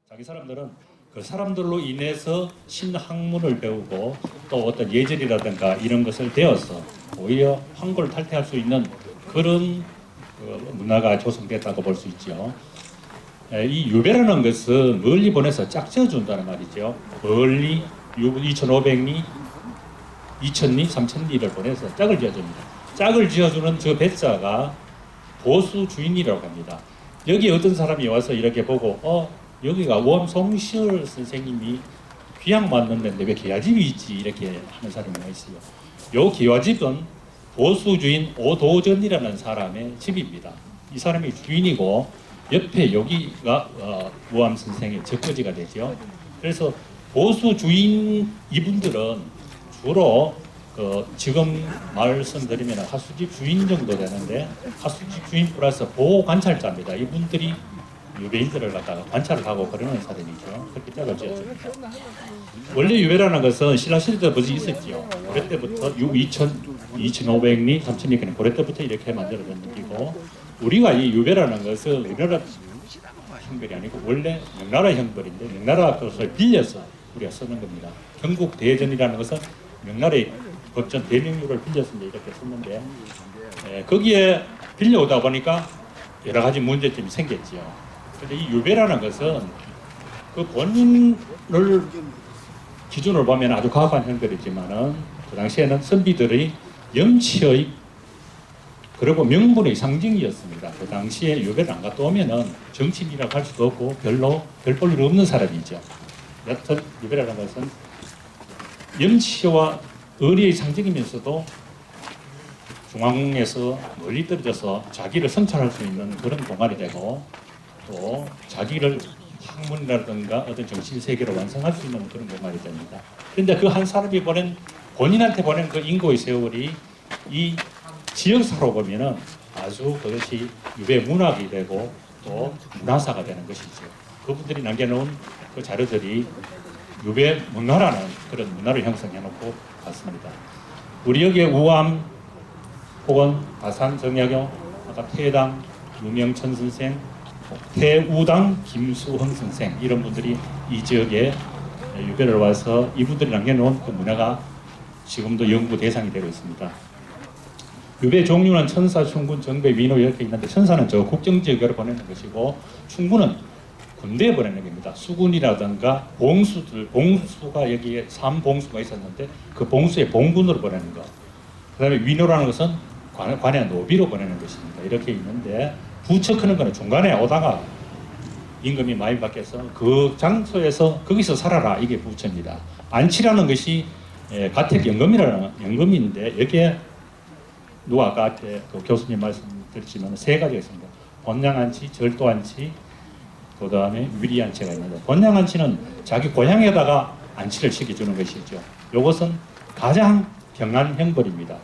자기 사람들은 그 사람들로 인해서 신학문을 배우고 또 어떤 예절이라든가 이런 것을 배워서 오히려 황골을 탈퇴할 수 있는 그런 문화가 조성됐다고 볼 수 있죠. 이 유배라는 것은 멀리 보내서 짝 지어준다는 말이죠. 멀리 2,500리, 2,000리, 3,000리를 보내서 짝을 지어줍니다. 짝을 지어주는 저 배자가 보수 주인이라고 합니다. 여기 어떤 사람이 와서 이렇게 보고 여기가 우암 송시열 선생님이 귀양 맞는데 왜 기와집이 있지 이렇게 하는 사람이 있어요. 요 기와집은 보수 주인 오도전이라는 사람의 집입니다. 이 사람이 주인이고 옆에 여기가 우암 선생의 적거지가 되죠. 그래서 보수 주인 이분들은 주로 지금 말씀드리면 하수집 주인 정도 되는데 하수집 주인 플러스 보호 관찰자입니다. 이분들이 유배인들을 갖다가 관찰을 하고 그러는 사람이죠. 그렇게 짝을 지었습니다. 원래 유배라는 것은 신라시대 때부터 있었죠. 고려 때부터 2,500리, 3,000리 고려 때부터 이렇게 만들어진 얘기고 우리가 이 유배라는 것은 우리나라 형벌이 아니고 원래 명나라 형벌인데 명나라 것을 빌려서 우리가 쓰는 겁니다. 경국 대전이라는 것은 명나라의 법전 대명료를 빌려서 이렇게 썼는데 거기에 빌려오다 보니까 여러 가지 문제점이 생겼죠. 근데 이 유배라는 것은 그 본인을 기준으로 보면 아주 가혹한 형벌이지만은 그 당시에는 선비들의 염치의 그리고 명분의 상징이었습니다. 그 당시에 유배를 안 갔다 오면은 정치인이라고 할 수도 없고 별 볼 일 없는 사람이죠. 여튼 유배라는 것은 염치와 의리의 상징이면서도 중앙에서 멀리 떨어져서 자기를 성찰할 수 있는 그런 공간이 되고 또 자기를 학문이라든가 어떤 정신 세계로 완성할 수 있는 그런 공간이 됩니다. 그런데 그 한 사람이 본인한테 보낸 그 인고의 세월이 이 지역사로 보면은 아주 그것이 유배 문학이 되고 또 문화사가 되는 것이죠. 그분들이 남겨놓은 그 자료들이 유배 문화라는 그런 문화를 형성해 놓고 갔습니다. 우리 여기에 우암 혹은 아산 정약용, 아까 태당 유명천 선생, 태우당 김수흥 선생 이런 분들이 이 지역에 유배를 와서 이분들이 남겨놓은 그 문화가 지금도 연구 대상이 되고 있습니다. 유배 종류는 천사, 충군, 정배, 민호 이렇게 있는데 천사는 저 국정지역으로 보내는 것이고 충군은 군대에 보내는 겁니다. 수군이라든가 봉수가 여기에 3봉수가 있었는데 그 봉수의 봉군으로 보내는 것. 그 다음에 위노라는 것은 관의 노비로 보내는 것입니다. 이렇게 있는데 부처 크는 거는 중간에 오다가 임금이 많이 바뀌어서 그 장소에서 거기서 살아라 이게 부처입니다. 안치라는 것이 가택연금이라는 연금인데 여기에 누가 아까 앞에 그 교수님 말씀드렸지만 세 가지가 있습니다. 본양안치, 절도안치, 그 다음에 위리안치가 있는데 본양안치는 자기 고향에다가 안치를 시켜주는 것이죠. 이것은 가장 경한 형벌입니다.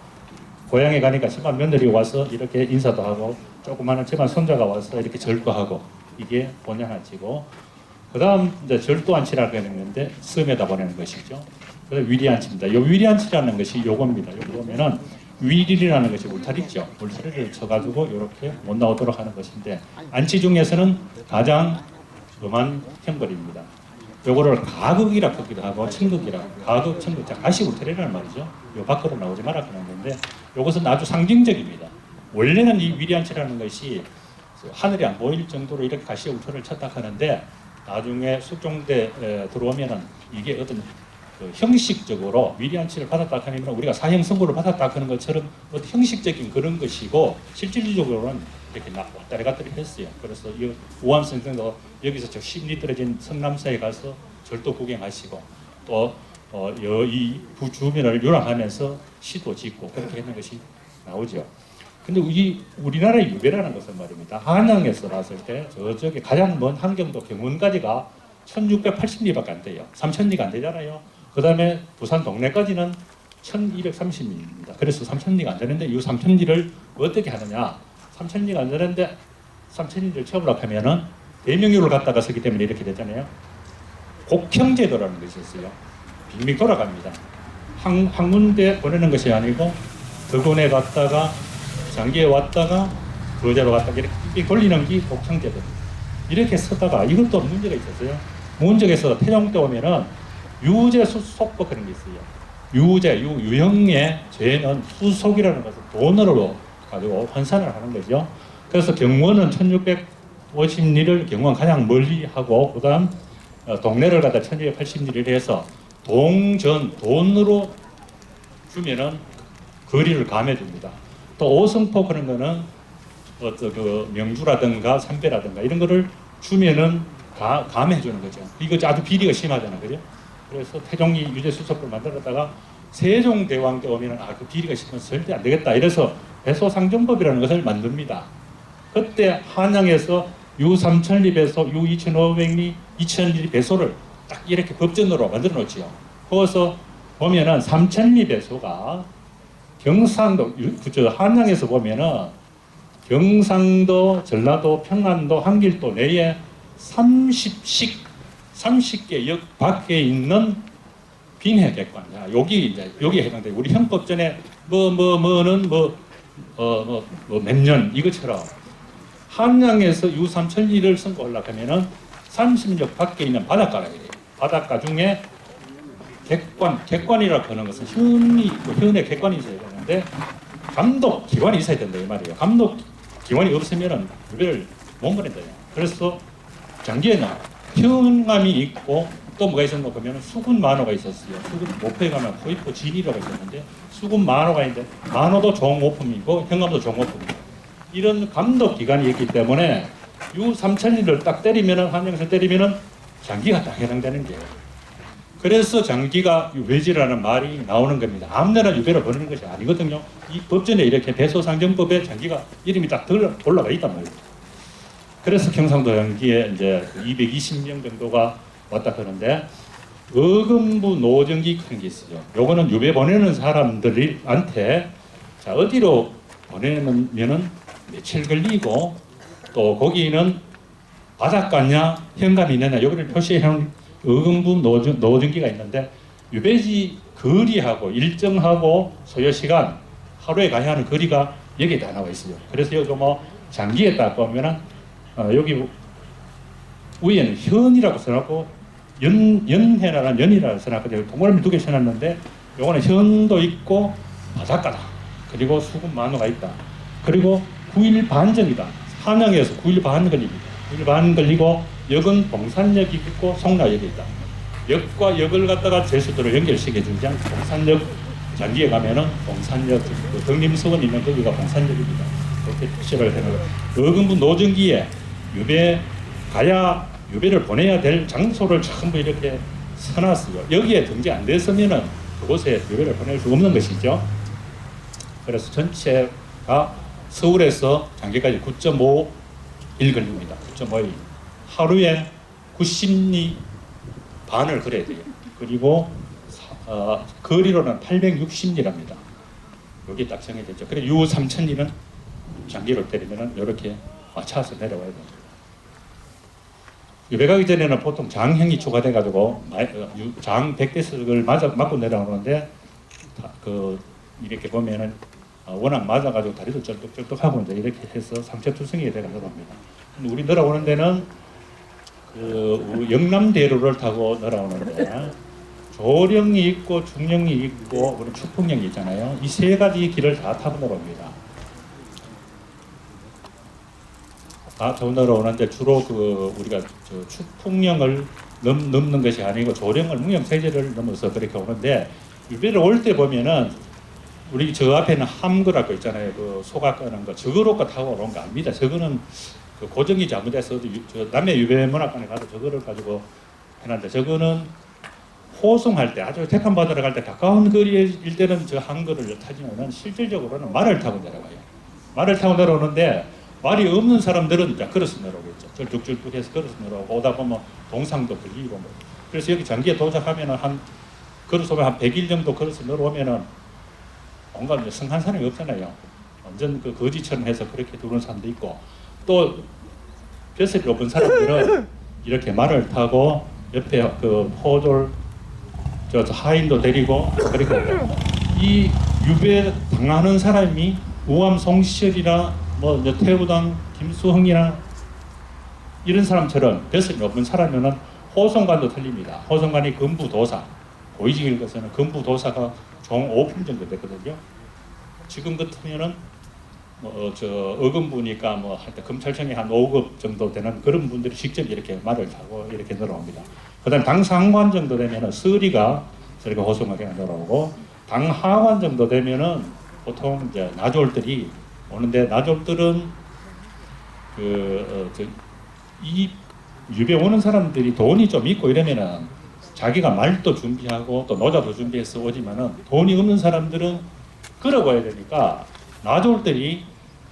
고향에 가니까 집안 며느리 와서 이렇게 인사도 하고 조그마한 집안 손자가 와서 이렇게 절도하고 이게 본양안치고 그 다음 이제 절도안치라고 하는 건데 섬에다 보내는 것이죠. 그래서 위리안치입니다. 이 위리안치라는 것이 요겁니다. 여기 보면은 위릴이라는 것이 울타리죠. 울타리를 쳐가지고 이렇게 못 나오도록 하는 것인데 안치 중에서는 가장 엄한 형벌입니다. 요거를 가극이라 하기도 하고 천극이라 가극, 천극, 가시 울타리라는 말이죠. 요 밖으로 나오지 마라 그런 건데 요것은 아주 상징적입니다. 원래는 이 위리안치라는 것이 하늘이 안 보일 정도로 이렇게 가시 울타리를 쳤다 하는데 나중에 숙종대 들어오면은 이게 어떤 형식적으로 위리안치를 받았다 하면 우리가 사형 선고를 받았다 하는 것처럼 어떤 형식적인 그런 것이고 실질적으로는 이렇게 왔다리 갔다리 했어요. 그래서 이 우암 선생도 여기서 저 10리 떨어진 성남사에 가서 절도 구경하시고 또 이 부주민을 요랑하면서 시도 짓고 그렇게 했는 것이 나오죠. 근데 우리나라의 유배라는 것은 말입니다. 한양에서 나왔을 때 저쪽에 가장 먼 한경도 경운까지가 1680리밖에 안 돼요. 3000리가 안 되잖아요. 그 다음에 부산 동네까지는 1230리입니다. 그래서 3000리가 안 되는데 이 3000리를 어떻게 하느냐. 3000리가 안 되는데 3000리를 채우려고 하면은 대명료를 갖다가 쓰기 때문에 이렇게 되잖아요. 곡형제도라는 것이 있어요. 빙빙 돌아갑니다. 항문대 보내는 것이 아니고 덕원에 갔다가 장기에 왔다가 거제로 갔다가 이렇게 빙빙 돌리는 게 곡형제도입니다. 이렇게 쓰다가 이것도 문제가 있었어요. 문적에서 태종 때 오면은 유죄 수속법 그런 게 있어요. 유형의 죄는 수속이라는 것을 돈으로 가지고 환산을 하는 거죠. 그래서 경무원은 1650리를 경무원 가장 멀리 하고 그다음 동네를 갖다 1280리를 해서 돈으로 주면은 거리를 감해줍니다. 또 오성포 그런 거는 그 명주라든가 삼배라든가 이런 거를 주면은 감해주는 거죠. 이거 아주 비리가 심하잖아요, 그죠? 그래서 태종이 유죄수속을 만들었다가 세종대왕 때 오면은 그 비리가 심해서 절대 안 되겠다. 이래서 배소상정법이라는 것을 만듭니다. 그때 한양에서 유3천리 배소, 유2,500리, 2,000리 배소를 딱 이렇게 법전으로 만들어 놓지요. 거기서 보면은 3,000리 배소가 경상도, 한양에서 보면은 경상도, 전라도, 평안도, 한길도 내에 30개 역 밖에 있는 빈해 객관. 여기 해당돼요. 우리 형법전에 뭐는 몇 년 이것처럼 한양에서 유3천리를 선고하려고 하면은 30역 밖에 있는 바닷가라 이래요. 바닷가 중에 객관이라고 하는 것은 현의 객관이 있어야 되는데 감독 기관이 있어야 된다 이 말이에요. 감독 기관이 없으면은 유배를 못 보낸다요. 그래서 장기에는 현감이 있고 또 뭐가 있었나 보면 수군 만호가 있었어요. 수군 목포에 가면 호위포 진이라고 있었는데 수군 만호가 있는데 만호도 종오품이고 현감도 종오품이고 이런 감독 기관이 있기 때문에 유3천리를 딱 때리면은 한양에서 때리면은 장기가 딱 해당되는 거예요. 그래서 장기가 유배지라는 말이 나오는 겁니다. 아무데나 유배를 보내는 것이 아니거든요. 이 법전에 이렇게 배소상정법에 장기가 이름이 딱 올라가 있단 말이에요. 그래서 경상도 장기에 이제 220명 정도가 왔다 하는데 어금부 노정기 그런 게 있어요. 요거는 유배 보내는 사람들한테 자 어디로 보내면은 며칠 걸리고 또 거기는 바닷가냐 현감이 있느냐 여기를 표시해놓은 어금부 노정기가 있는데 유배지 거리하고 일정하고 소요시간 하루에 가야 하는 거리가 여기에 다 나와 있어요. 그래서 여기 뭐 장기에 딱 보면은 여기 위에는 현이라고 써놨고 연해라는 연이라고 써놨거든요. 동그라미 2개 써놨는데 요거는 현도 있고 바닷가다. 그리고 수군 만호가 있다. 그리고 9일 반정이다. 한양에서 9일 반 걸립니다. 9일 반 걸리고 역은 봉산역이 있고 송라역이 있다. 역과 역을 갖다가 제수도로 연결시켜주지 봉산역 장기에 가면은 봉산역 덕림서원 있는 거기가 봉산역입니다. 그렇게 표시를 해놓은 어금부 노정기에 유배를 보내야 될 장소를 전부 이렇게 써놨어요. 여기에 등재 안 됐으면은 그곳에 유배를 보낼 수 없는 것이죠. 그래서 전체가 서울에서 장기까지 9.5일 걸립니다. 9.5일. 하루에 90리 반을 걸어야 돼요. 그리고 거리로는 860리랍니다. 여기 딱 정해졌죠. 그리고 유 3,000리는 장기로 때리면은 이렇게 맞춰서 내려와야 됩니다. 유배 가기 전에는 보통 장형이 추가돼가지고 장 100대씩을 맞고 내려오는데 이렇게 보면은 워낙 맞아가지고 다리도 쩔뚝쩔뚝하고 이제 이렇게 해서 상체 투성이가 돼가지고 합니다. 우리 내려오는 데는 영남대로를 타고 내려오는데 조령이 있고 중령이 있고 그리고 축풍령이 있잖아요. 이 세 가지 길을 다 타고 내려옵니다. 다 타고 내려오는데 주로 우리가 축풍령을 넘는 것이 아니고 조령을 뭉령세제를 넘어서 그렇게 오는데 유배를 올 때 보면은 우리 저 앞에는 함거라고 있잖아요. 그 소가 끄는 거 저거로 타고 오는 거 아닙니다. 저거는 그 고정이 잘못해서 남해 유배문학관에 가서 저거를 가지고 해놨는데 저거는 호송할 때 아주 택한 받으러 갈 때 가까운 거리일 때는 저 함거를 타지만은 실질적으로는 말을 타고 내려가요. 말을 타고 내려오는데 말이 없는 사람들은 이제 걸어서 내려오겠죠. 쩔뚝쩔뚝해서 걸어서 내려오고 오다 보면 동상도 걸리고 뭐. 그래서 여기 장기에 도착하면은 걸어서 한 100일 정도 걸어서 내려오면은 뭔가 성한 사람이 없잖아요. 완전 거지처럼 해서 그렇게 들어오는 사람도 있고 또 벼슬이 높은 사람들은 이렇게 말을 타고 옆에 포졸 하인도 데리고 그리고 이 유배 당하는 사람이 우암 송시열이나 뭐 태우당 김수흥이나 이런 사람처럼 벼슬이 높은 사람이면 호송관도 틀립니다. 호송관이 건부도사, 고위직일 것은 건부도사가 총 5품 정도 됐거든요. 지금 같으면은 어금부니까 하여튼 검찰청에 한 5급 정도 되는 그런 분들이 직접 이렇게 말을 타고 이렇게 늘어옵니다. 그다음 당상관 정도 되면은 서리가 저렇게 호송관에 늘어오고, 당하관 정도 되면은 보통 이제 나졸들이 오는데, 나졸들은 이 유배 오는 사람들이 돈이 좀 있고 이러면은 자기가 말도 준비하고 또 노자도 준비해서 오지만은, 돈이 없는 사람들은 걸어가야 되니까 나졸들이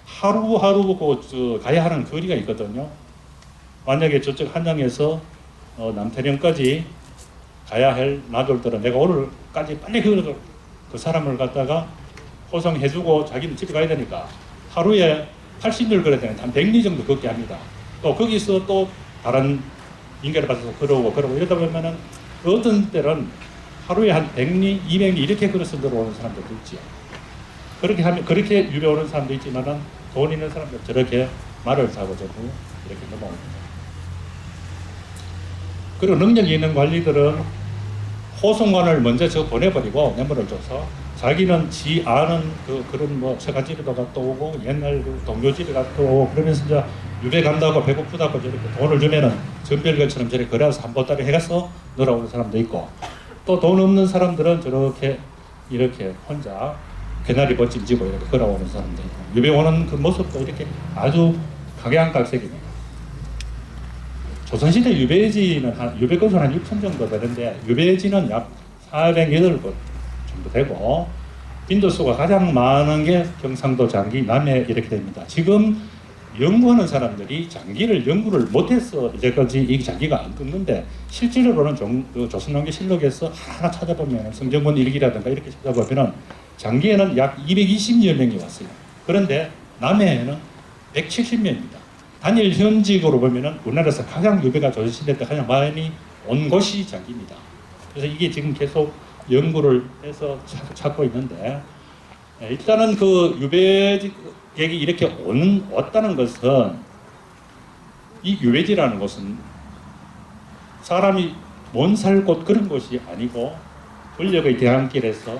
하루하루 가야 하는 거리가 있거든요. 만약에 저쪽 한양에서 남태령까지 가야 할 나졸들은 내가 오늘까지 빨리 그 사람을 갖다가 호송해주고 자기는 집에 가야 되니까 하루에 80일 걸어야 되는데 한 100리 정도 걷게 합니다. 또 거기서 또 다른 인계를 받아서 걸어오고 이러다 보면은 어떤 때는 하루에 한 100리, 200리 이렇게 걸어서 들어오는 사람들도 있지요. 그렇게 유배 오는 사람도 있지만은 돈 있는 사람들 저렇게 말을 타고 전부 이렇게 넘어옵니다. 그리고 능력이 있는 관리들은 호송관을 먼저 보내버리고 뇌물을 줘서 자기는 지 아는 그런 처가집에도 갔다 오고 옛날 동료집에 갔다 오고 그러면서 이제 유배 간다고 배고프다고 저렇게 돈을 주면은 전별결처럼 저렇게 거래해서 한 보따리 해가서 놀아오는 사람도 있고, 또 돈 없는 사람들은 저렇게 이렇게 혼자 개나리 버짐 지고 이렇게 걸어오는 사람들, 유배 오는 그 모습도 이렇게 아주 각양각색입니다. 조선시대 유배지는 유배 건수는 한 6천 정도 되는데, 유배지는 약 408곳 정도 되고, 빈도수가 가장 많은 게 경상도, 장기, 남해 이렇게 됩니다. 지금 연구하는 사람들이 장기를 연구를 못해서 이제까지 이 장기가 안 끊는데, 실질로는 조선왕조실록에서 하나 찾아보면 성정군 일기라든가 이렇게 찾아보면 장기에는 약 220여 명이 왔어요. 그런데 남해에는 170명입니다. 단일 현직으로 보면은 우리나라에서 가장 유배가 조선시대 때 가장 많이 온 곳이 장기입니다. 그래서 이게 지금 계속 연구를 해서 찾고 있는데, 일단은 그 유배객이 이렇게 왔다는 것은, 이 유배지라는 곳은 사람이 못 살 곳 그런 곳이 아니고 권력의 대항길에서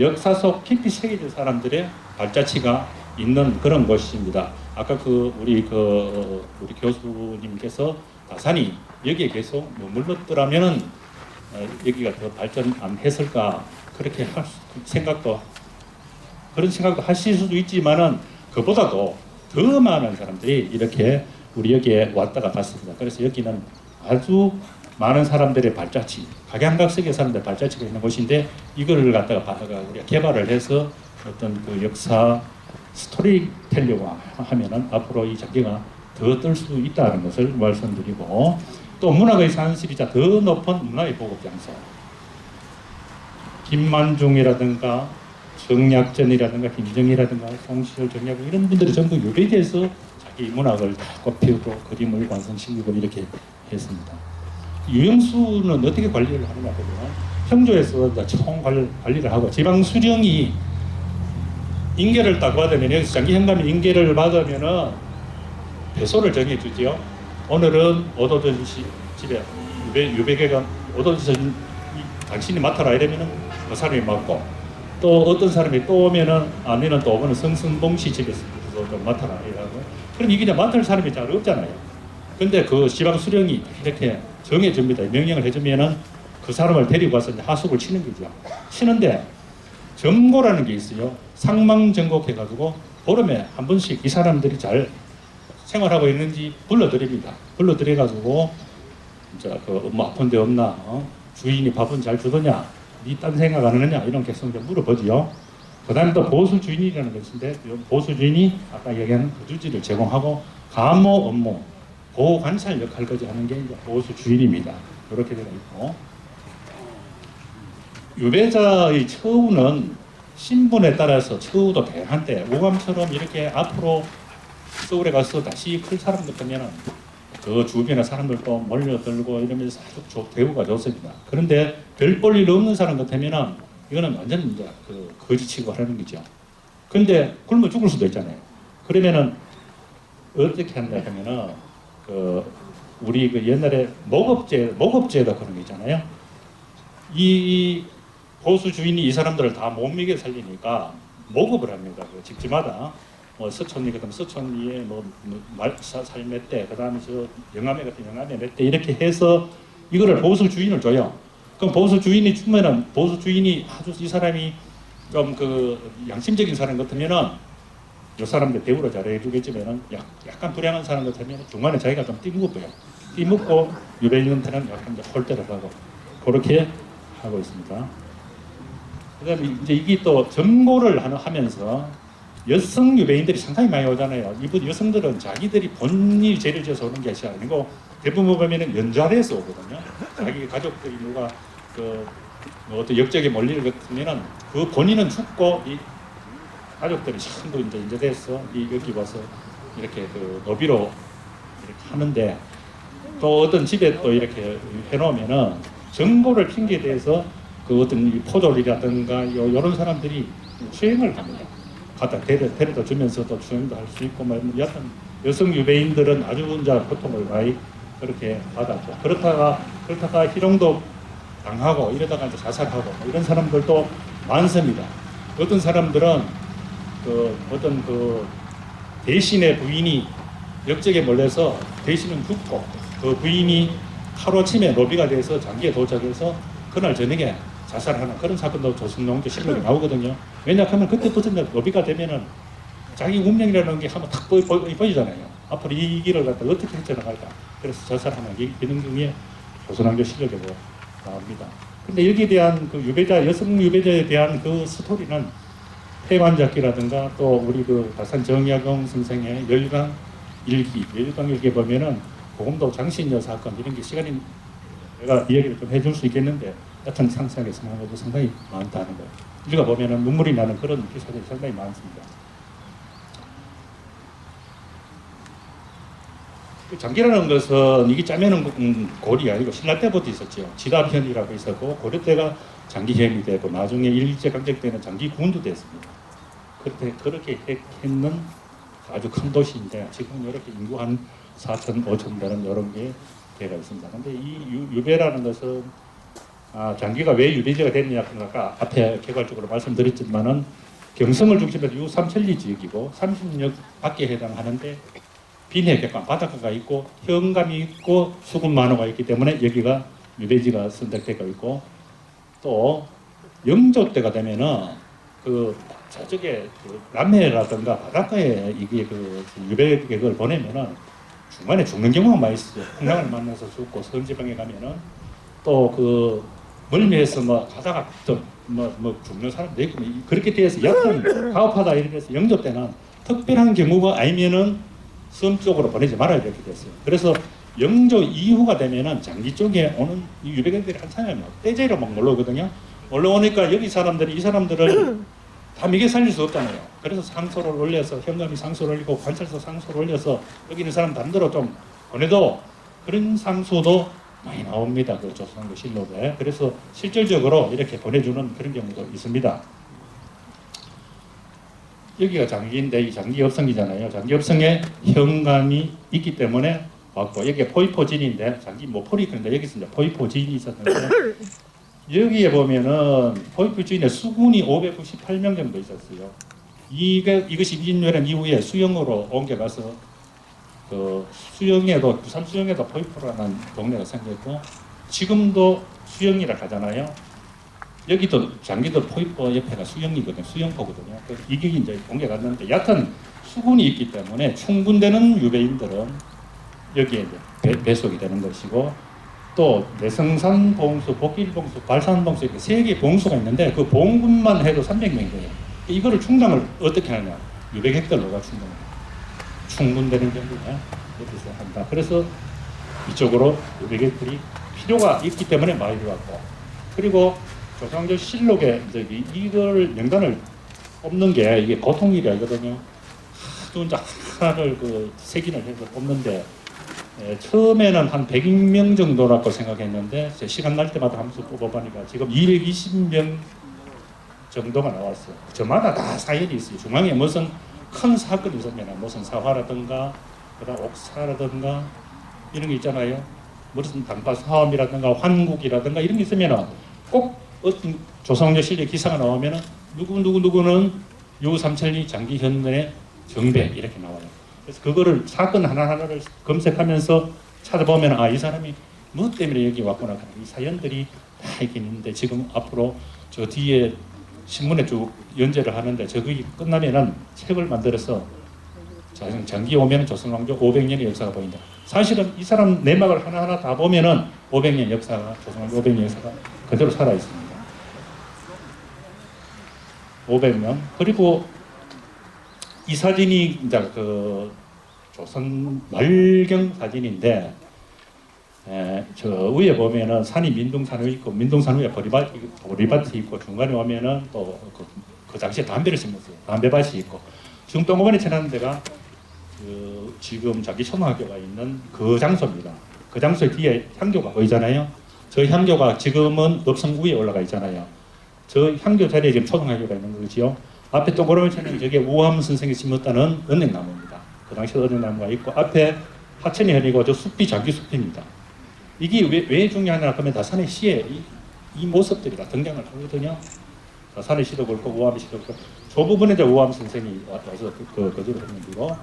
역사 속 깊이 새겨진 사람들의 발자취가 있는 그런 곳입니다. 아까 우리 교수님께서 다산이 여기에 계속 머물렀더라면은 여기가 더 발전 안 했을까, 그렇게 그런 생각도 하실 수도 있지만은, 그보다도 더 많은 사람들이 이렇게 우리 여기에 왔다가 갔습니다. 그래서 여기는 아주 많은 사람들의 발자취, 각양각색의 사람들의 발자취가 있는 곳인데, 이거를 갖다가 우리가 개발을 해서 어떤 그 역사 스토리텔링을 하면은 앞으로 이 장기가 더 뜰 수 있다는 것을 말씀드리고, 또 문학의 산실이자 더 높은 문화의 보급 장소, 김만중이라든가 정약전이라든가 김정이라든가 송시열, 정약용 이런 분들이 전부 유배지에서 자기 문학을 다 꽃피우고 그림을 완성시키고 이렇게 했습니다. 유영수는 어떻게 관리를 하느냐 보면, 평조에서 총 관리를 하고, 지방 수령이 인계를 딱 받으면, 여기서 장기 현감이 인계를 받으면은 배소를 정해주지요. 오늘은 오도전 집에 유배계가 오도전 당신이 맡아라 이러면은 그 사람이 맡고, 또 어떤 사람이 또 오면은 너는 또 오면은 성승봉씨 집에서 좀 맡아라 이러고, 그럼 이게 맡을 사람이 잘 없잖아요. 근데 그 지방 수령이 이렇게 정해줍니다. 명령을 해주면은 그 사람을 데리고 와서 이제 하숙을 치는 거죠. 치는데 점고라는 게 있어요. 상망정곡 해가지고 보름에 한 번씩 이 사람들이 잘 생활하고 있는지 불러드립니다. 불러드려가지고 이제 아픈 데 없나, 주인이 밥은 잘 주더냐, 니 딴 생각 안 하느냐, 이런 계속 물어보지요. 그 다음에 또 보수주인이라는 것인데, 보수주인이 아까 얘기한 거주지를 제공하고 감호 업무, 보호관찰 역할까지 하는 게 이제 보수주인입니다. 이렇게 되어 있고, 유배자의 처우는 신분에 따라서 처우도 다양한데, 오감처럼 이렇게 앞으로 서울에 가서 다시 클 사람 같으면 그 주변에 사람들도 몰려들고 이러면서 아주 대우가 좋습니다. 그런데 별 볼 일 없는 사람 같으면 이거는 완전 이제 거지치고 하는 거죠. 근데 굶어 죽을 수도 있잖아요. 그러면은 어떻게 한다 하면은 우리 그 옛날에 목업제도 그런 게 있잖아요. 이 보수 주인이 이 사람들을 다 못 먹여 살리니까 목업을 합니다. 그 집집마다 뭐 서촌리 같은 서촌리에 살몇 대, 그다음에 저 영암에 같은 영암에 몇 대 이렇게 해서 이거를 보수 주인을 줘요. 그럼 보수 주인이 주면은 보수 주인이 아주 이 사람이 좀 그 양심적인 사람 같으면은 이 사람들 대우를 잘해주겠지만은 약간 불량한 사람 같으면 중간에 자기가 좀 띠먹어요. 띠먹고 유배인한테는 약간 이제 홀대를 하고 그렇게 하고 있습니다. 그다음에 이제 이게 또 점고를 하면서 여성 유배인들이 상당히 많이 오잖아요. 이분 여성들은 자기들이 본인이 죄를 지어서 오는 것이 아니고 대부분 보면은 연좌돼서 오거든요. 자기 가족들이 누가 뭐 어떤 역적에 몰릴 것 같으면은 그 본인은 죽고 이 가족들이 전부 이제 인제돼서 여기 와서 이렇게 그 노비로 이렇게 하는데 또 어떤 집에 또 이렇게 해놓으면은 정보를 핑계에 대해서 그 어떤 포졸이라든가 이런 사람들이 수행을 합니다. 갖다 데려다 주면서 또 수행도 할 수 있고 뭐 여하튼 여성 유배인들은 아주 이제 고통을 많이 그렇게 받았죠. 그렇다가 희롱도 당하고 이러다가 이제 자살하고 뭐 이런 사람들도 많습니다. 어떤 사람들은 어떤 대신의 부인이 역적에 몰려서 대신은 죽고 그 부인이 하루아침에 노비가 돼서 장기에 도착해서 그날 저녁에 자살하는 그런 사건도 조선농조 실록에 나오거든요. 왜냐하면 그때부터 노비가 되면은 자기 운명이라는 게 한번 탁 보이잖아요. 앞으로 이 길을 갖다 어떻게 헤쳐나갈까. 그래서 자살하는 게 이런 경우에 조선왕조 실록에도 나옵니다. 근데 여기에 대한 그 여성 유배자에 대한 그 스토리는 태관잡기라든가 또 우리 그 다산 정약용 선생의 열강 일기에 보면은 고금도 장신여 사건 이런 게 시간이 내가 이야기를 좀 해줄 수 있겠는데 여튼 상세하게 설명한 것도 상당히 많다는 거예요. 우리가 보면은 눈물이 나는 그런 기사들이 상당히 많습니다. 장기라는 것은 이게 짜면은 골이 아니고 신라 때부터 있었죠. 지답현이라고 있었고 고려 때가 장기현이 되고 나중에 일제강점 때는 장기군도 됐습니다. 그렇게 했는 아주 큰 도시인데 지금 이렇게 인구 한 4천, 5천 되는 이런 게 되어 있습니다. 근데 이 유배라는 것은 장기가 왜 유배지가 됐느냐 아까 앞에 개괄적으로 말씀드렸지만은 경성을 중심으로 유삼천리 지역이고 30역 밖에 해당하는데 빈해격간 바닷가가 있고 현감이 있고 수군 만호가 있기 때문에 여기가 유배지가 선택되고 있고 또 영조 때가 되면은 저쪽에 남해라든가 바닷가에 이게 유배객을 보내면은 중간에 죽는 경우가 많이 있어요. 풍랑을 만나서 죽고 서울지방에 가면은 또 멀미해서 뭐 가다가 또 뭐 죽는 사람도 있고 그렇게 돼서 여튼 가업하다 이래서 영조 때는 특별한 경우가 아니면은 섬 쪽으로 보내지 말아야 이렇게 됐어요. 그래서 영조 이후가 되면은 장기 쪽에 오는 이 유배객들이 한참에 떼제로 막 몰려오거든요. 올라오니까 여기 사람들이 이 사람들을 다 먹여 살릴 수 없잖아요. 그래서 상소를 올려서 현감이 상소를 올리고 관찰소 상소를 올려서 여기 있는 사람 단대로 좀 보내도 그런 상소도 많이 나옵니다. 그 조선왕조 실록에. 그래서 실질적으로 이렇게 보내주는 그런 경우도 있습니다. 여기가 장기인데 이 장기엽성이잖아요. 장기엽성에 현감이 있기 때문에 왔고 여기가 포위포진인데 장기 포리 그런데 여기서 이제 포위포진이 있었는데 여기에 보면은 포위포진에 수군이 598명 정도 있었어요. 이것이 민요란 이후에 수영으로 옮겨가서 수영에도 부산 수영에도 포위포라는 동네가 생겼고 지금도 수영이라 하잖아요. 여기도 장기도 포위포 옆에가 수영이거든요. 수영포거든요. 이게 이제 옮겨갔는데 여하튼 수군이 있기 때문에 충분되는 유배인들은 여기에 이제 배속이 되는 것이고 또 내성산 봉수, 복길 봉수, 발산 봉수 이렇게 세 개의 봉수가 있는데 그 봉군만 해도 300명이에요. 이거를 충당을 어떻게 하냐? 유배객들로가 충분되는 정도냐? 이렇게 한다. 그래서 이쪽으로 유배객들이 필요가 있기 때문에 많이 왔고 그리고 조선왕조 실록에 이걸 명단을 뽑는 게 이게 보통 일이 아니거든요. 하도 이제 하나를 색인을 해서 뽑는데 처음에는 한 100명 정도라고 생각했는데 시간 날 때마다 한 번씩 뽑아보니까 지금 220명 정도가 나왔어요. 저마다 다 사연이 있어요. 중앙에 무슨 큰 사건이 있으면 무슨 사화라든가 그다음 옥사라든가 이런 게 있잖아요. 무슨 단파 사업이라든가 환국이라든가 이런 게 있으면은 꼭 어떤 조선왕조 시대 기사가 나오면은 누구는 유삼천리 장기현의 정배 이렇게 나와요. 그래서 그거를 사건 하나하나를 검색하면서 찾아보면 아, 이 사람이 뭐 때문에 여기 왔구나. 이 사연들이 다 있긴 있는데 지금 앞으로 저 뒤에 신문에 쭉 연재를 하는데 저기 끝나면은 책을 만들어서 장기 오면 조선왕조 500년의 역사가 보인다. 사실은 이 사람 내막을 하나하나 다 보면은 500년 역사가 조선왕조 500년 역사가 그대로 살아 있습니다. 500년. 그리고 이 사진이 이제 그 조선 말경 사진인데 저 위에 보면은 산이 민둥산 있고 민둥산 위에 보리밭이 있고 중간에 오면은 또 그 당시에 담배를 심었어요. 담배밭이 있고 지금 동호반에 쳐놨는 데가 그 지금 자기 초등학교가 있는 그 장소입니다. 그 장소에 뒤에 향교가 보이잖아요. 저 향교가 지금은 읍성 위에 올라가 있잖아요. 저 향교 자리에 지금 초등학교가 있는 거지요. 앞에 동그라미 쳐놓은 저게 우암 선생이 심었다는 은행나무입니다. 그 당시에 은행나무가 있고 앞에 하천이 흐르고 저 숲이 장기 숲입니다. 이게 왜 중요하냐 하면 다산의 시에 이 모습들이 다 등장을 하거든요. 다산의 시도 그렇고 우암의 시도 그렇고 저 부분에 이제 우암 선생이 와서 거주를 했는데요.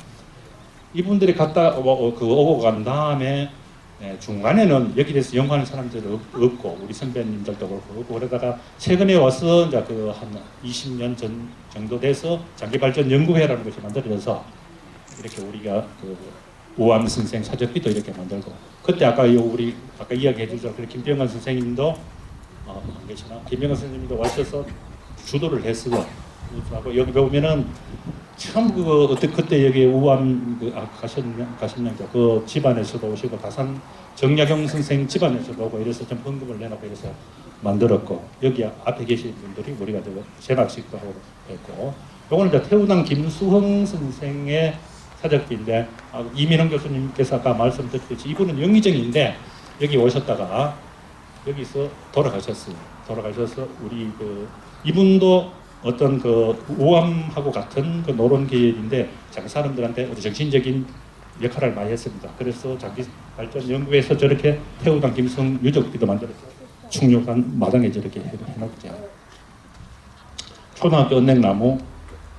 이분들이 갔다 오고 간 다음에 중간에는 여기 대해서 연구하는 사람들이 없고 우리 선배님들도 그렇고 없고 그러다가 최근에 와서 이제 그 한 20년 전 정도 돼서 장기발전 연구회라는 것이 만들어져서 이렇게 우리가 그 우암 선생 사적비도 이렇게 만들고 그때 아까 우리 아까 이야기해 주죠. 김병관 선생님도 안 계시나? 김병관 선생님도 와셔서 주도를 했어요. 하고 여기 보면은 처음 그때 여기 우암 가셨는데 그 집안에서도 오시고 다산 정약용 선생 집안에서도 오고 이래서 좀 헌금을 내놓고 이래서 만들었고 여기 앞에 계신 분들이 우리가 제각식도 하고 했고 요거는 이제 태우당 김수흥 선생의 사적비인데 이민홍 교수님께서 아까 말씀드렸듯이 이분은 영의정인데 여기 오셨다가 여기서 돌아가셨어요. 돌아가셔서 우리 이분도 어떤 그 우암하고 같은 그 노론 계열인데 자기 사람들한테 정신적인 역할을 많이 했습니다. 그래서 자기 발전 연구에서 저렇게 태우당 김성 유적비도 만들었죠. 충육한 마당에 저렇게 해놓죠. 초등학교 은행나무,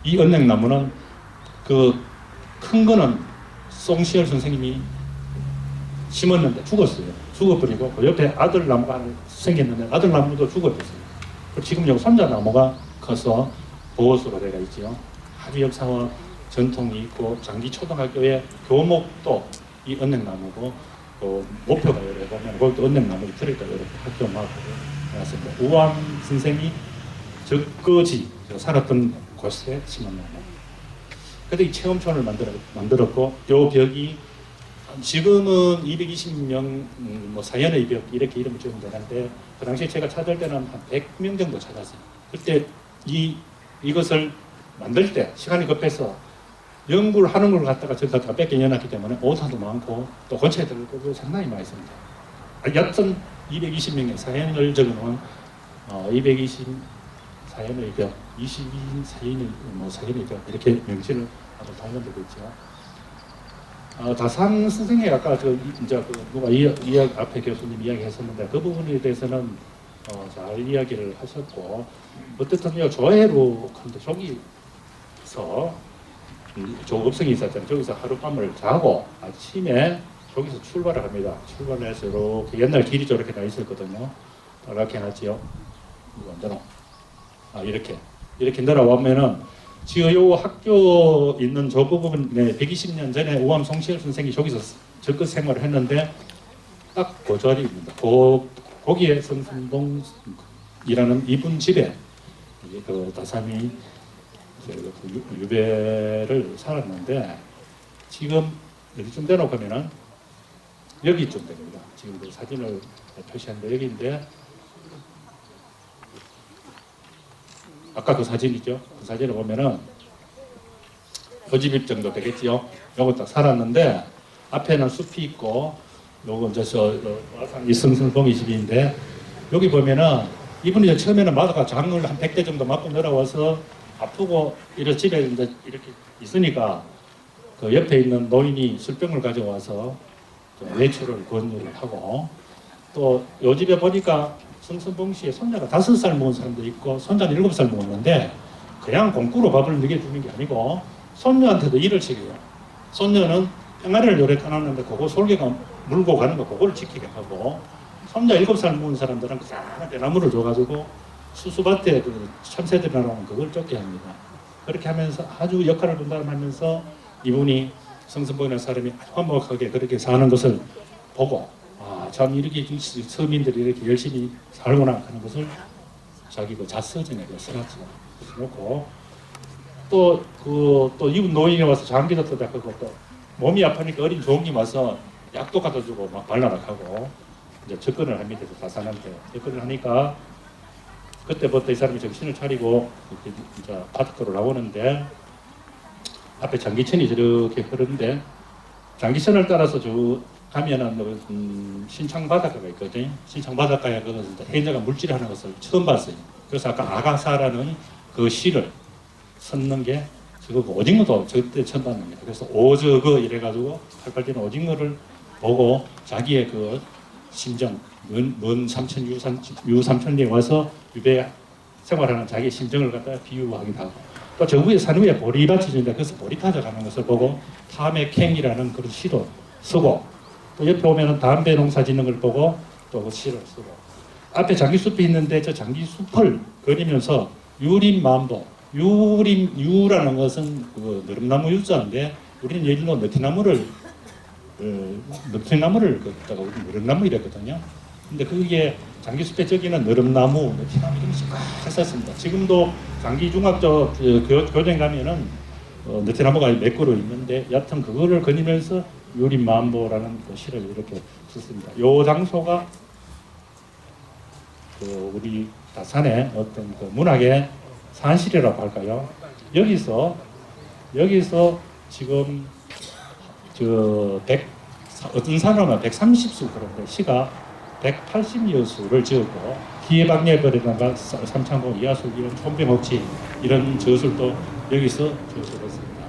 이 은행나무는 그 큰 거는 송시열 선생님이 심었는데 죽었어요. 죽어버리고 그 옆에 아들나무가 생겼는데 아들나무도 죽어버렸어요. 지금 여기 손자나무가 커서 보호수가 되어 있지요. 아주 역사와 전통이 있고 장기 초등학교의 교목도 이 은행나무고 목표가 여러 보면 거기도 은행나무가 들어있다 이렇게 학교 마을로 해놨습니다. 우암 선생이 적거지 살았던 곳에 심었나무. 그때 이 체험촌을 만들었고 요 벽이 지금은 220명 뭐 사연의 벽 이렇게 이름을 지으면 되는데 그 당시에 제가 찾을 때는 한 100명 정도 찾았어요. 그때 이것을 만들 때 시간이 급해서 연구를 하는 걸 갖다가 저기다가 뺏겨내놨기 때문에 오타도 많고 또 고쳐야 될 것도 상당히 많이 있습니다. 여튼 220명의 사연을 적어놓은 220 사연의 벽, 22인 사연의 사연의 벽 이렇게 명시를 하고 단련되고 있죠. 다산 선생님 아까 이제 누가 앞에 교수님 이야기했었는데 그 부분에 대해서는 잘 이야기를 하셨고 어쨌든 조회로 근데 저기서 조급성이 있었잖아요. 저기서 하룻밤을 자고 아침에 저기서 출발을 합니다. 출발해서 이렇게 옛날 길이 저렇게 나 있었거든요. 이렇게 해놨지요. 이거 언제나 이렇게 내려오면은 지금 요 학교 있는 저 부분에 120년 전에 우암 송시열 선생이 저기서 적극 생활을 했는데 딱 그 자리입니다. 거기에 성순동이라는 이분 집에 그 다산이 유배를 살았는데 지금 여기쯤 대놓으면은 여기쯤 됩니다. 지금 그 사진을 표시했는데 여기인데 아까 그 사진이죠. 그 사진을 보면은 고집입 정도 되겠지요. 요거 딱 살았는데 앞에는 숲이 있고 요거 저 와산 이승선봉이 집인데 여기 보면은 이분이 처음에는 마다가 장을 한 100대 정도 맞고 내려와서 아프고 이런 집에 이제 이렇게 있으니까 그 옆에 있는 노인이 술병을 가져와서 외출을 권유를 하고 또 요집에 보니까 성선봉시에 손자가 5살 먹은 사람도 있고 손자는 7살 먹었는데 그냥 공꾸로 밥을 먹여주는 게 아니고 손녀한테도 일을 시켜요. 손녀는 병아리를 요래 까놨는데 그거 솔개가 물고 가는 거 그걸 지키게 하고 손자 7살 먹은 사람들은 그냥 대나무를 줘가지고 수수밭에 그 참새들이 나오면 그걸 쫓게 합니다. 그렇게 하면서 아주 역할을 분담하면서 이분이 성선봉이라는 사람이 아주 화목하게 그렇게 사는 것을 보고 참 이렇게 서민들이 이렇게 열심히 살구나 하는 것을 자기 그 자서전에 써놨죠. 써놓고 또 이분 노인이 와서 장기도 떠다고 또 몸이 아프니까 어린 종이 와서 약도 갖다 주고 막 발라락하고 이제 접근을 합니다. 다산한테 접근을 하니까 그때부터 이 사람이 정신을 차리고 이렇게 이제 바닷가로 나오는데 앞에 장기천이 저렇게 흐르는데 장기천을 따라서 저 가면은 신창 바닷가가 있거든요. 신창 바닷가에 그것은 해녀가 물질하는 것을 처음 봤어요. 그래서 아까 아가사라는 그 시를 썼는 게 저거 오징어도 저때 처음 봤습니다. 그래서 오저거 이래가지고 팔팔 뛰는 오징어를 보고 자기의 그 심정, 먼 삼천 유삼천리에 와서 유배 생활하는 자기의 심정을 갖다 비유하기도 하고 또 저 위에 산 위에 보리밭이 있는데 그래서 보리 타져가는 것을 보고 탐의캥이라는 그런 시도 쓰고 또 옆에 오면은 담배 농사 짓는 걸 보고 또 그 시를 쓰고 앞에 장기숲이 있는데 저 장기숲을 그리면서 유림만보 유라는 것은 그 느릅나무 유자인데 우리는 예를로 느티나무를 걷다가 우리 느릅나무 이랬거든요. 근데 그게 장기숲에 저기는 느릅나무, 느티나무 이런 식으로 했었습니다. 지금도 장기중학교 교정 가면은 느티나무가 몇 그루 있는데 여튼 그거를 거니면서 유림만보라는 그 시를 이렇게 썼습니다. 요 장소가 그 우리 다산의 어떤 그 문학의 산실이라고 할까요? 여기서 지금 어떤 사람은 130수 그런데 시가 180여 수를 지었고 기해박예벌이라든가 삼창고 이하수 이런 촌병옥치 이런 저술도 여기서 저술했습니다.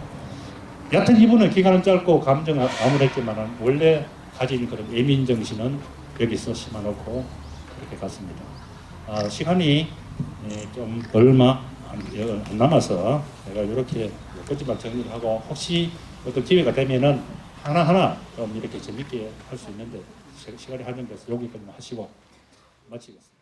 여튼 이분은 기간은 짧고 감정 암울했지만 원래 가진 그런 애민 정신은 여기서 심어놓고 그렇게 갔습니다. 시간이 좀 얼마 안 남아서 제가 이렇게 몇 가지만 정리를 하고 혹시 어떤 기회가 되면은 하나하나 좀 이렇게 재밌게 할 수 있는데 시간이 한정돼서 여기까지만 하시고 마치겠습니다.